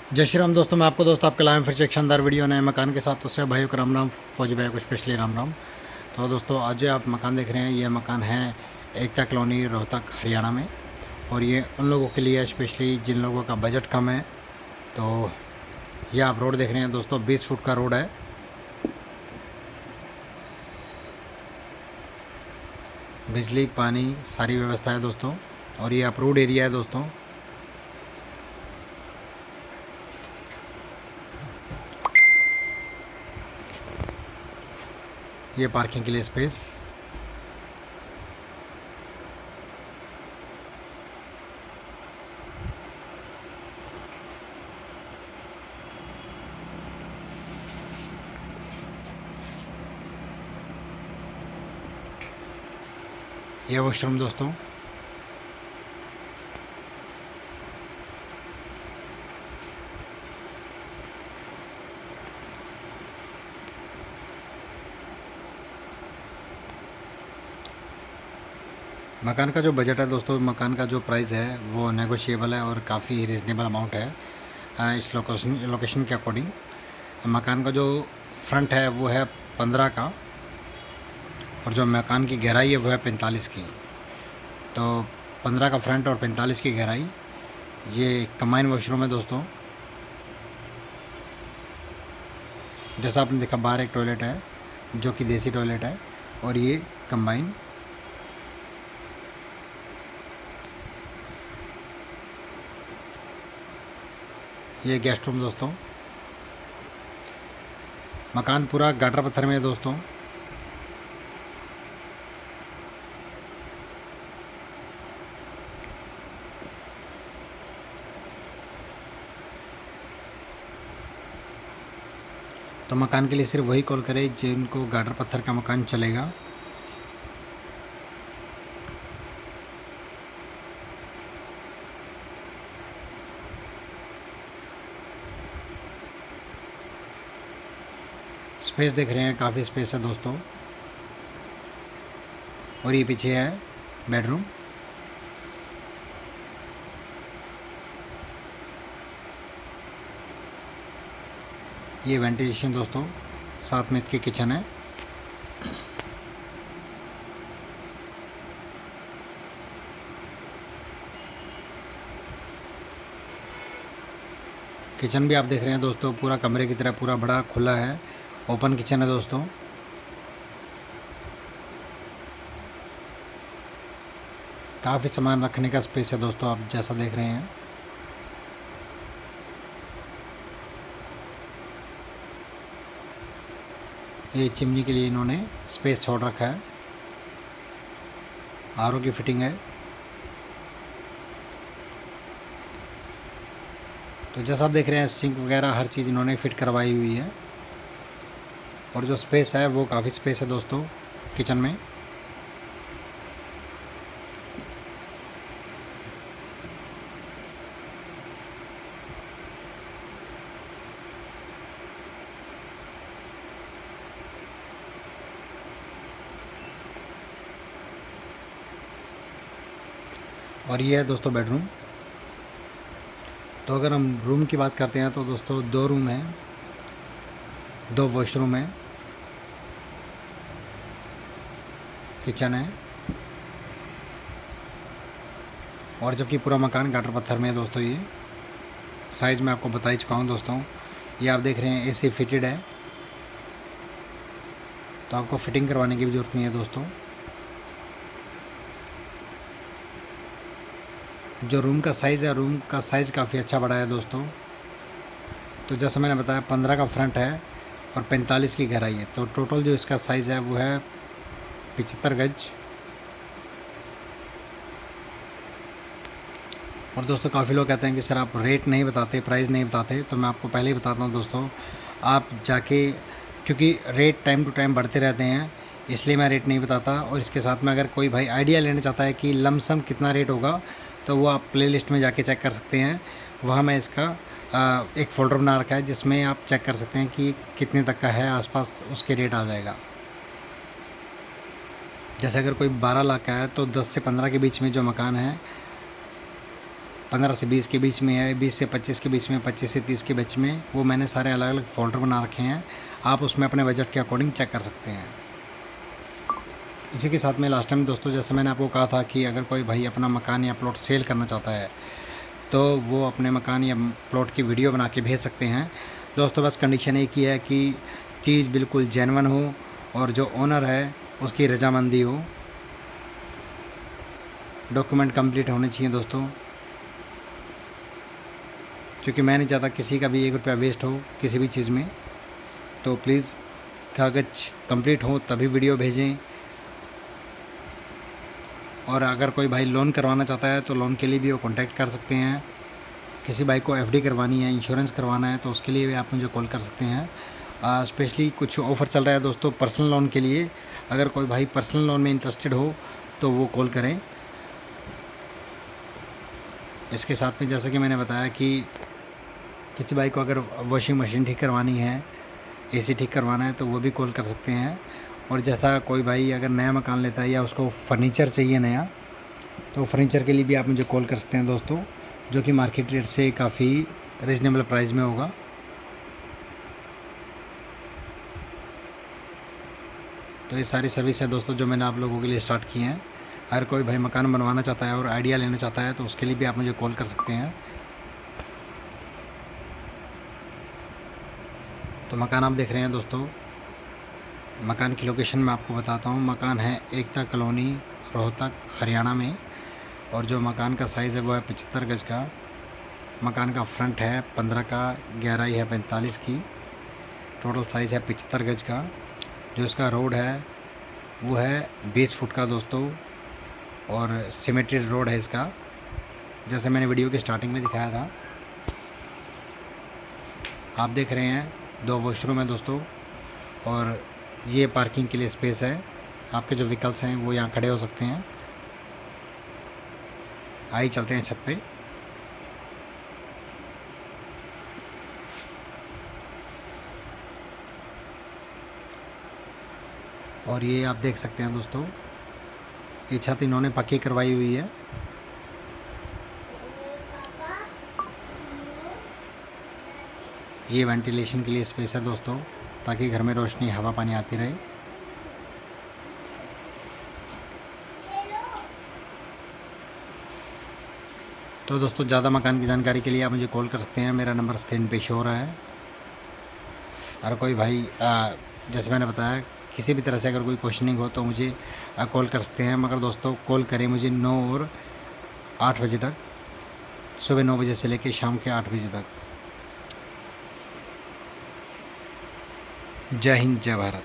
जय श्री राम दोस्तों, मैं आपको आपके लाए फिर से एक शानदार वीडियो नए मकान के साथ। तो से भाइयों को राम राम, फौजी भाई को स्पेशली राम राम। तो दोस्तों, आज जो आप मकान देख रहे हैं, ये मकान है एकता कॉलोनी, रोहतक, हरियाणा में। और ये उन लोगों के लिए है स्पेशली जिन लोगों का बजट कम है। तो ये आप रोड देख रहे हैं दोस्तों, 20 फुट का रोड है। बिजली पानी सारी व्यवस्था है दोस्तों। और ये अप्रूव्ड एरिया है दोस्तों। ये पार्किंग के लिए स्पेस। ये वॉशरूम दोस्तों। मकान का जो बजट है दोस्तों, मकान का जो प्राइस है वो नेगोशिएबल है और काफ़ी रिजनेबल अमाउंट है इस लोकेशन के अकॉर्डिंग। मकान का जो फ्रंट है वो है 15 का, और जो मकान की गहराई है वो है 45 की। तो 15 का फ्रंट और 45 की गहराई। ये कंबाइन वॉशरूम है दोस्तों। जैसा आपने देखा, बाहर एक टॉयलेट है जो कि देसी टॉयलेट है, और ये कंबाइन। ये गेस्ट रूम दोस्तों। मकान पूरा गाटर पत्थर में है दोस्तों। तो मकान के लिए सिर्फ वही कॉल करें जिनको गाटर पत्थर का मकान चलेगा। स्पेस देख रहे हैं, काफ़ी स्पेस है दोस्तों। और ये पीछे है बेडरूम। ये वेंटिलेशन दोस्तों, साथ में इसकी किचन है। किचन भी आप देख रहे हैं दोस्तों, पूरा कमरे की तरह पूरा बड़ा खुला है, ओपन किचन है दोस्तों। काफ़ी सामान रखने का स्पेस है दोस्तों, आप जैसा देख रहे हैं। ये चिमनी के लिए इन्होंने स्पेस छोड़ रखा है। आरओ की फिटिंग है। तो जैसा आप देख रहे हैं, सिंक वगैरह हर चीज़ इन्होंने फिट करवाई हुई है। और जो स्पेस है वो काफ़ी स्पेस है दोस्तों किचन में। और ये है दोस्तों बेडरूम। तो अगर हम रूम की बात करते हैं तो दोस्तों 2 रूम हैं, 2 वॉशरूम है, किचन है। और जबकि पूरा मकान गाटर पत्थर में है दोस्तों। ये साइज़ मैं आपको बता ही चुका हूँ दोस्तों। ये आप देख रहे हैं एसी फिटेड है, तो आपको फिटिंग करवाने की भी ज़रूरत नहीं है दोस्तों। जो रूम का साइज़ है, रूम का साइज़ काफ़ी अच्छा बड़ा है दोस्तों। तो जैसा मैंने बताया, 15 का फ्रंट है और 45 की गहराई है। तो टोटल जो इसका साइज़ है वो है 75 गज। और दोस्तों, काफ़ी लोग कहते हैं कि सर आप रेट नहीं बताते, प्राइस नहीं बताते। तो मैं आपको पहले ही बताता हूँ दोस्तों, आप जाके, क्योंकि रेट टाइम टू टाइम बढ़ते रहते हैं, इसलिए मैं रेट नहीं बताता। और इसके साथ में अगर कोई भाई आइडिया लेना चाहता है कि लमसम कितना रेट होगा, तो वो आप प्लेलिस्ट में जाके चेक कर सकते हैं। वहाँ मैं इसका एक फ़ोल्डर बना रखा है जिसमें आप चेक कर सकते हैं कि कितने तक का है, आसपास उसके रेट आ जाएगा। जैसे अगर कोई 12 लाख का है तो 10 से 15 के बीच में जो मकान है 15 से 20 के बीच में है, 20 से 25 के बीच में, 25 से 30 के बीच में, वो मैंने सारे अलग अलग फ़ोल्डर बना रखे हैं। आप उसमें अपने बजट के अकॉर्डिंग चेक कर सकते हैं। इसी के साथ में लास्ट टाइम दोस्तों जैसे मैंने आपको कहा था कि अगर कोई भाई अपना मकान या प्लॉट सेल करना चाहता है तो वो अपने मकान या प्लॉट की वीडियो बना के भेज सकते हैं दोस्तों। बस कंडीशन एक ही है कि चीज़ बिल्कुल जेन्युइन हो और जो ओनर है उसकी रजामंदी हो, डॉक्यूमेंट कंप्लीट होने चाहिए दोस्तों, क्योंकि मैं नहीं चाहता किसी का भी 1 रुपया वेस्ट हो किसी भी चीज़ में। तो प्लीज़ कागज़ कंप्लीट हो तभी वीडियो भेजें। और अगर कोई भाई लोन करवाना चाहता है तो लोन के लिए भी वो कॉन्टैक्ट कर सकते हैं। किसी भाई को एफडी करवानी है, इंश्योरेंस करवाना है तो उसके लिए भी आप मुझे कॉल कर सकते हैं। स्पेशली कुछ ऑफ़र चल रहा है दोस्तों पर्सनल लोन के लिए। अगर कोई भाई पर्सनल लोन में इंटरेस्टेड हो तो वो कॉल करें। इसके साथ में जैसा कि मैंने बताया कि किसी भाई को अगर वॉशिंग मशीन ठीक करवानी है, एसी ठीक करवाना है तो वो भी कॉल कर सकते हैं। और जैसा कोई भाई अगर नया मकान लेता है या उसको फर्नीचर चाहिए नया, तो फर्नीचर के लिए भी आप मुझे कॉल कर सकते हैं दोस्तों, जो कि मार्केट रेट से काफ़ी रीज़नेबल प्राइस में होगा। तो ये सारी सर्विस है दोस्तों जो मैंने आप लोगों के लिए स्टार्ट की हैं। अगर कोई भाई मकान बनवाना चाहता है और आइडिया लेना चाहता है तो उसके लिए भी आप मुझे कॉल कर सकते हैं। तो मकान आप देख रहे हैं दोस्तों, मकान की लोकेशन मैं आपको बताता हूँ। मकान है एकता कॉलोनी, रोहतक, हरियाणा में। और जो मकान का साइज़ है वो है 75 गज का। मकान का फ्रंट है 15 का, गहराई है 45 की, टोटल साइज़ है 75 गज का। जो इसका रोड है वो है 20 फुट का दोस्तों, और सिमेट्री रोड है इसका, जैसे मैंने वीडियो की स्टार्टिंग में दिखाया था। आप देख रहे हैं 2 वॉशरूम है दोस्तों, और ये पार्किंग के लिए स्पेस है। आपके जो व्हीकल्स हैं वो यहाँ खड़े हो सकते हैं। आइए चलते हैं छत पे। और ये आप देख सकते हैं दोस्तों, ये छत इन्होंने पक्की करवाई हुई है। ये वेंटिलेशन के लिए स्पेस है दोस्तों, ताकि घर में रोशनी हवा पानी आती रहे। तो दोस्तों ज़्यादा मकान की जानकारी के लिए आप मुझे कॉल कर सकते हैं। मेरा नंबर स्क्रीन पे शो हो रहा है। और कोई भाई जैसे मैंने बताया किसी भी तरह से अगर कोई क्वेश्चनिंग हो तो मुझे कॉल कर सकते हैं। मगर दोस्तों कॉल करें मुझे 9 और 8 बजे तक, सुबह 9 बजे से लेकर शाम के 8 बजे तक। जय हिंद, जय भारत।